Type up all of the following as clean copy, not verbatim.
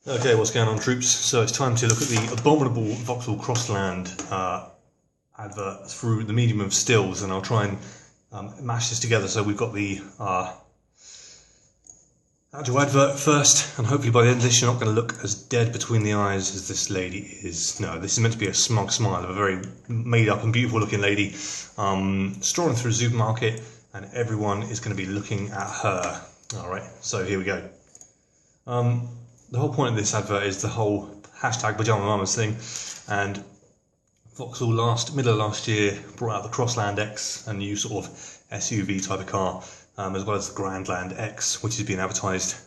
Okay, what's going on, troops? So it's time to look at the abominable Vauxhall Crossland advert through the medium of stills, and I'll try and mash this together. So we've got the actual advert first, and hopefully by the end of this you're not going to look as dead between the eyes as this lady is. No, this is meant to be a smug smile of a very made up and beautiful looking lady strolling through a supermarket, and everyone is going to be looking at her. Alright, so here we go. The whole point of this advert is the whole hashtag pajama mamas thing, and Vauxhall middle of last year brought out the CrosslandX, a new sort of SUV type of car, as well as the Grandland X, which has been advertised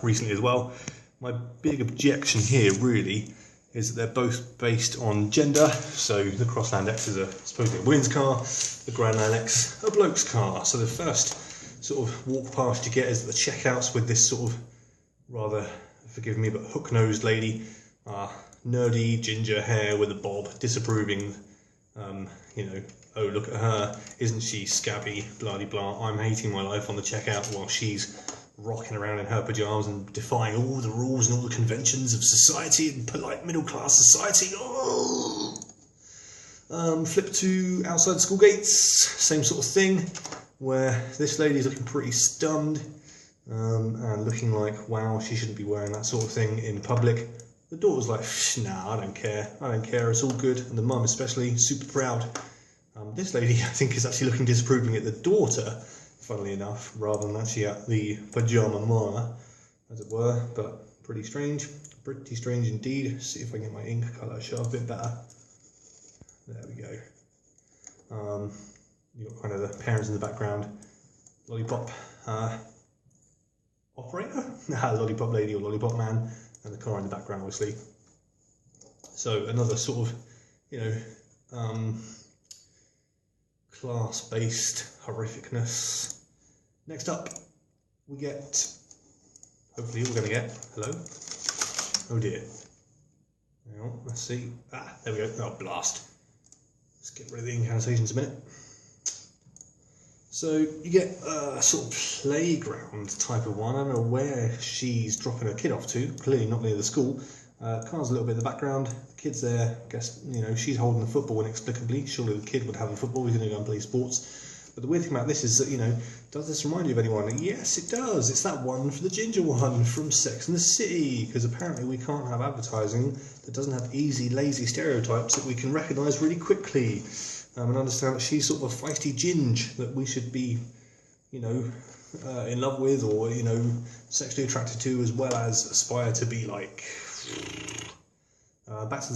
recently as well. My big objection here really is that they're both based on gender. So the CrosslandX is supposedly a women's car, the Grandland X a bloke's car. So the first sort of walk past you get is the checkouts with this sort of rather, forgive me, but hook-nosed lady, nerdy ginger hair with a bob, disapproving, you know, oh look at her, isn't she scabby, blah de blah, I'm hating my life on the checkout, while she's rocking around in her pyjamas and defying all the rules and all the conventions of society and polite middle class society. Oh! Flip to outside the school gates, same sort of thing, where this lady's looking pretty stunned. And looking like, wow, she shouldn't be wearing that sort of thing in public. The daughter's like, nah, I don't care, it's all good. And the mum especially, super proud. This lady, I think, is actually looking disapproving at the daughter, funnily enough, rather than actually at the pajama mama, as it were. But pretty strange indeed. See if I can get my ink colour show up a bit better. There we go. You've got kind of the parents in the background, lollipop operator, lollipop lady or lollipop man, and the car in the background, obviously. So another sort of, you know, class-based horrificness. Next up, we get, hopefully we're going to get, hello? Oh dear. Hang on, let's see. There we go. Oh, blast. Let's get rid of the incantations a minute. So you get a sort of playground type of one. I don't know where she's dropping her kid off to, clearly not near the school. Car's a little bit in the background, the kid's there, I guess, you know, she's holding the football inexplicably. Surely the kid would have the football, he's going to go and play sports. But the weird thing about this is that, you know, does this remind you of anyone? Yes, it does. It's that one for the ginger one from Sex and the City, because apparently we can't have advertising that doesn't have easy, lazy stereotypes that we can recognise really quickly. And understand that she's sort of a feisty ginge that we should be, you know, in love with, or, you know, sexually attracted to, as well as aspire to be like. Back to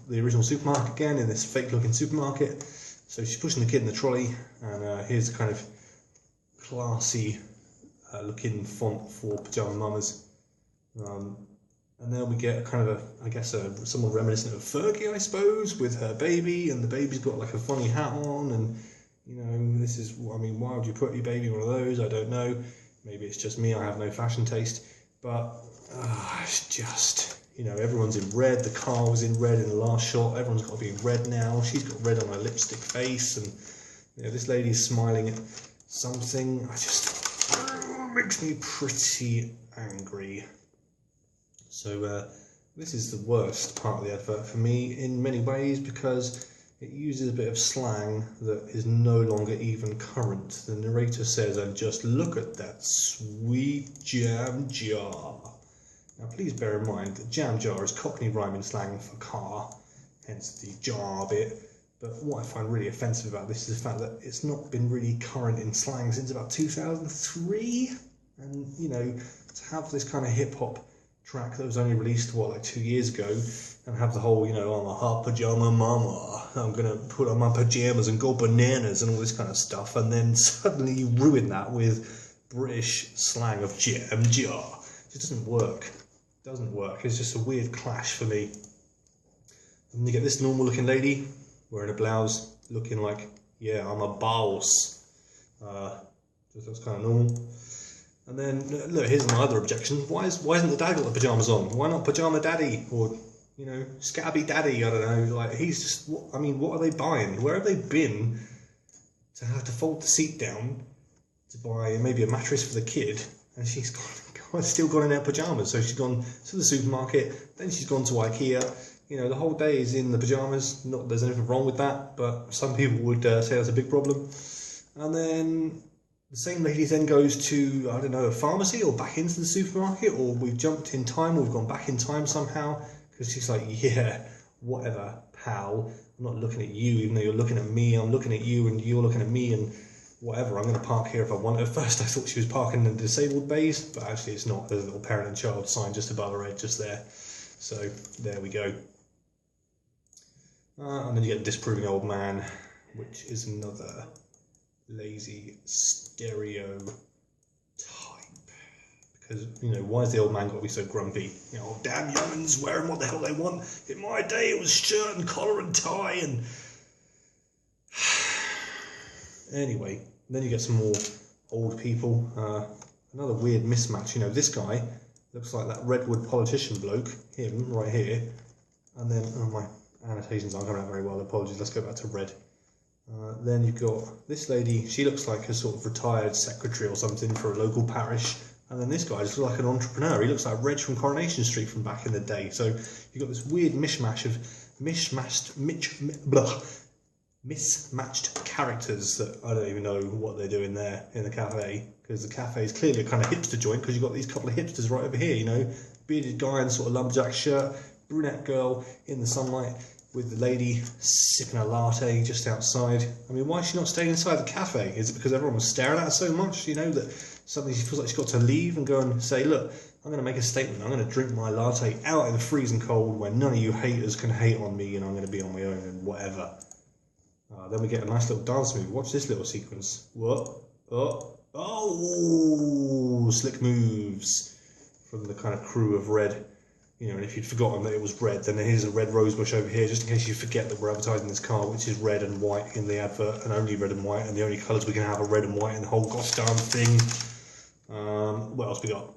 the original supermarket again, in this fake looking supermarket. So she's pushing the kid in the trolley, and here's the kind of classy looking font for pajama mamas. And then we get kind of I guess someone reminiscent of Fergie, I suppose, with her baby, and the baby's got like a funny hat on, and you know, this is, I mean, why would you put your baby in one of those? I don't know. Maybe it's just me, I have no fashion taste, but it's just, you know, everyone's in red. The car was in red in the last shot. Everyone's got to be in red now. She's got red on her lipstick face, and you know, this lady's smiling at something. Makes me pretty angry. So this is the worst part of the advert for me in many ways, because it uses a bit of slang that is no longer even current. The narrator says, and just look at that sweet jam jar. Now please bear in mind that jam jar is Cockney rhyming slang for car, hence the jar bit. But what I find really offensive about this is the fact that it's not been really current in slang since about 2003. And, you know, to have this kind of hip-hop track that was only released, what, like 2 years ago, and have the whole, you know, I'm a hot pajama mama, I'm gonna put on my pajamas and go bananas and all this kind of stuff, and then suddenly you ruin that with British slang of jam jar. It doesn't work. It doesn't work. It's just a weird clash for me. And you get this normal looking lady wearing a blouse, looking like, yeah, I'm a boss. Just looks kind of normal. And then, look, here's my other objection. Why isn't the dad got the pyjamas on? Why not pajama daddy? Or, you know, scabby daddy? I don't know. Like, he's just, I mean, what are they buying? Where have they been to have to fold the seat down to buy maybe a mattress for the kid? And she's gone I've still gone in her pyjamas. So she's gone to the supermarket, then she's gone to IKEA. You know, the whole day is in the pyjamas. Not that there's anything wrong with that, but some people would say that's a big problem. And then the same lady then goes to, I don't know, a pharmacy or back into the supermarket, or we've jumped in time or we've gone back in time somehow, because she's like, yeah, whatever, pal. I'm not looking at you, even though you're looking at me. I'm looking at you and you're looking at me, and whatever, I'm going to park here if I want. At first I thought she was parking in the disabled bays, but actually it's not. There's a little parent and child sign just above her head, just there. So there we go. And then you get the disapproving old man, which is another lazy stereotype. Because, you know, why has the old man got to be so grumpy? You know, damn young'uns wearing what the hell they want. In my day it was shirt and collar and tie and... Anyway, then you get some more old people. Another weird mismatch. You know, this guy looks like that Redwood politician bloke, him right here. And then, oh, my annotations aren't coming out very well, apologies, let's go back to red. Then you've got this lady, she looks like a sort of retired secretary or something for a local parish. And then this guy just looks like an entrepreneur. He looks like Reg from Coronation Street from back in the day. So you've got this weird mishmash of mismatched characters that I don't even know what they're doing there in the cafe, because the cafe is clearly a kind of hipster joint, because you've got these couple of hipsters right over here, you know, bearded guy in sort of lumberjack shirt, brunette girl in the sunlight with the lady sipping a latte just outside. I mean, why is she not staying inside the cafe? Is it because everyone was staring at her so much, you know, that suddenly she feels like she's got to leave and go and say, look, I'm going to make a statement, I'm going to drink my latte out in the freezing cold where none of you haters can hate on me, and I'm going to be on my own and whatever. Then we get a nice little dance move. Watch this little sequence. What? Oh, slick moves from the kind of crew of Red. You know, and if you'd forgotten that it was red, then here's a red rosebush over here, just in case you forget that we're advertising this car, which is red and white in the advert, and only red and white, and the only colours we can have are red and white in the whole gosh darn thing. What else we got?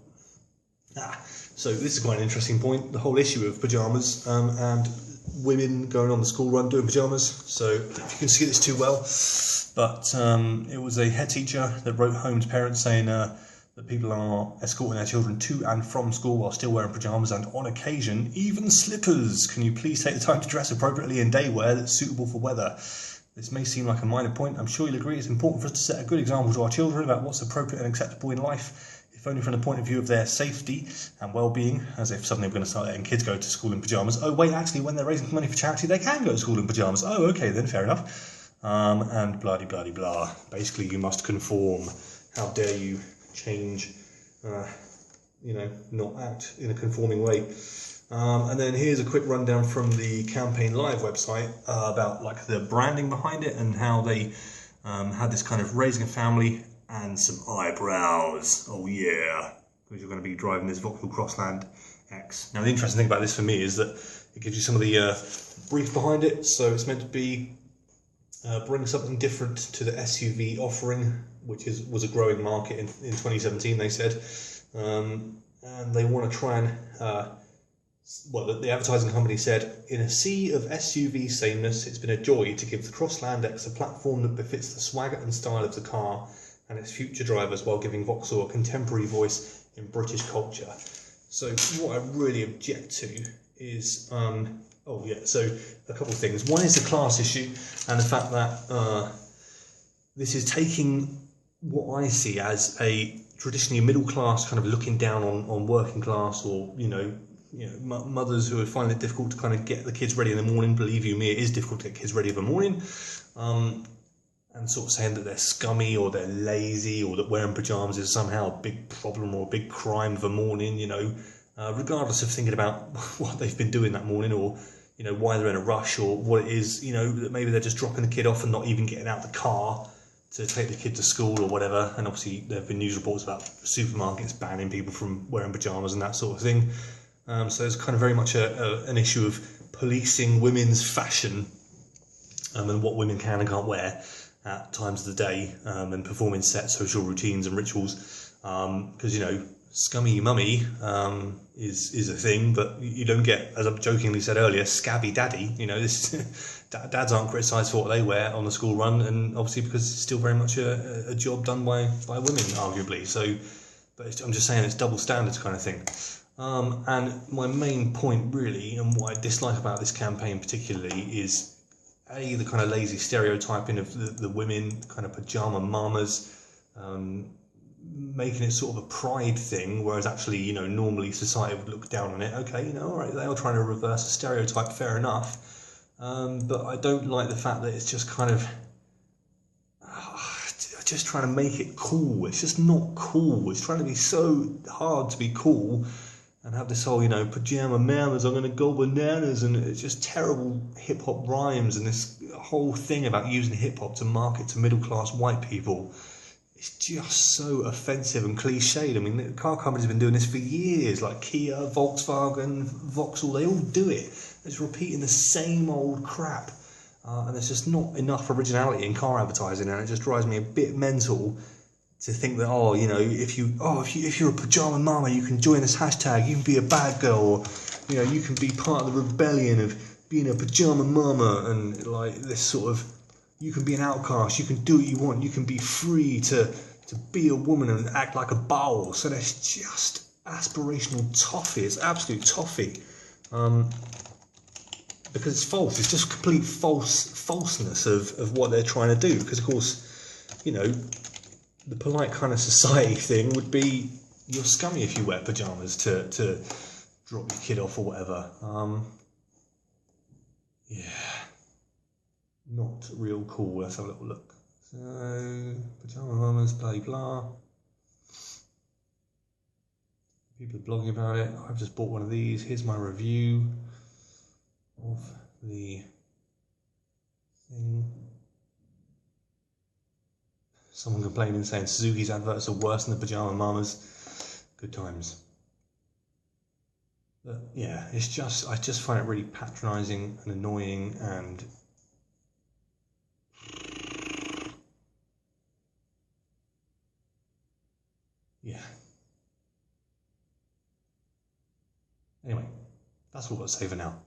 So this is quite an interesting point, the whole issue of pyjamas, and women going on the school run doing pyjamas. So I don't know if you can see this too well, but it was a head teacher that wrote home to parents saying that people are escorting their children to and from school while still wearing pyjamas, and on occasion even slippers. Can you please take the time to dress appropriately in day wear that's suitable for weather? This may seem like a minor point. I'm sure you'll agree it's important for us to set a good example to our children about what's appropriate and acceptable in life, if only from the point of view of their safety and well-being, as if suddenly we're going to start letting kids go to school in pyjamas. Oh wait, actually when they're raising money for charity they can go to school in pyjamas. Oh okay then, fair enough. And blah-de-blah-de-blah. Basically you must conform. How dare you change, you know, not act in a conforming way. And then here's a quick rundown from the Campaign Live website about like the branding behind it and how they had this kind of raising a family and some eyebrows. Oh yeah, because you're going to be driving this Vauxhall CrosslandX. Now the interesting thing about this for me is that it gives you some of the brief behind it. So it's meant to be bring something different to the SUV offering, which was a growing market in 2017, they said. And they want to try and, well, the advertising company said, in a sea of SUV sameness, it's been a joy to give the CrosslandX a platform that befits the swagger and style of the car and its future drivers, while giving Vauxhall a contemporary voice in British culture. So what I really object to is, oh yeah, so a couple of things. One is the class issue and the fact that this is taking what I see as a traditionally middle class kind of looking down on working class, or you know mothers who are finding it difficult to kind of get the kids ready in the morning. Believe you me, it is difficult to get kids ready in the morning, and sort of saying that they're scummy or they're lazy or that wearing pyjamas is somehow a big problem or a big crime of the morning. You know, regardless of thinking about what they've been doing that morning, or you know why they're in a rush, or what it is, you know, that maybe they're just dropping the kid off and not even getting out the car to take the kid to school or whatever. And obviously there have been news reports about supermarkets banning people from wearing pyjamas and that sort of thing. So there's kind of very much an issue of policing women's fashion and what women can and can't wear at times of the day, and performing set social routines and rituals. Because, you know, scummy mummy is a thing, but you don't get, as I jokingly said earlier, scabby daddy. You know, this dads aren't criticised for what they wear on the school run, and obviously because it's still very much a job done by women, arguably. So but I'm just saying it's double standards kind of thing. And my main point really, and what I dislike about this campaign particularly, is the kind of lazy stereotyping of the women, kind of pajama mamas, making it sort of a pride thing, whereas actually, you know, normally society would look down on it. Okay, you know, all right, they are trying to reverse a stereotype, fair enough. But I don't like the fact that it's just kind of just trying to make it cool. It's just not cool. It's trying to be so hard to be cool and have this whole, you know, pajama mamas, I'm going to go bananas, and it's just terrible hip-hop rhymes and this whole thing about using hip-hop to market to middle-class white people. It's just so offensive and cliched. I mean, the car companies have been doing this for years, like Kia, Volkswagen, Vauxhall, they all do it. They're just repeating the same old crap. And there's just not enough originality in car advertising, and it just drives me a bit mental to think that, oh, you know, if you're a pajama mama, you can join this hashtag, you can be a bad girl, or, you know, you can be part of the rebellion of being a pajama mama, and like this sort of, you can be an outcast, you can do what you want, you can be free to be a woman and act like a bowl. So that's just aspirational toffee. It's absolute toffee. Because it's false. It's just complete falseness of what they're trying to do. Because of course, you know, the polite kind of society thing would be you're scummy if you wear pajamas to drop your kid off or whatever. Yeah, not real cool. Let's have a little look. So pajama mamas, blah blah. People are blogging about it. I've just bought one of these. Here's my review of the thing. Someone complaining saying Suzuki's adverts are worse than the pajama mamas. Good times. But yeah, it's just, I just find it really patronising and annoying, and yeah. Anyway, that's all I've got to say for now.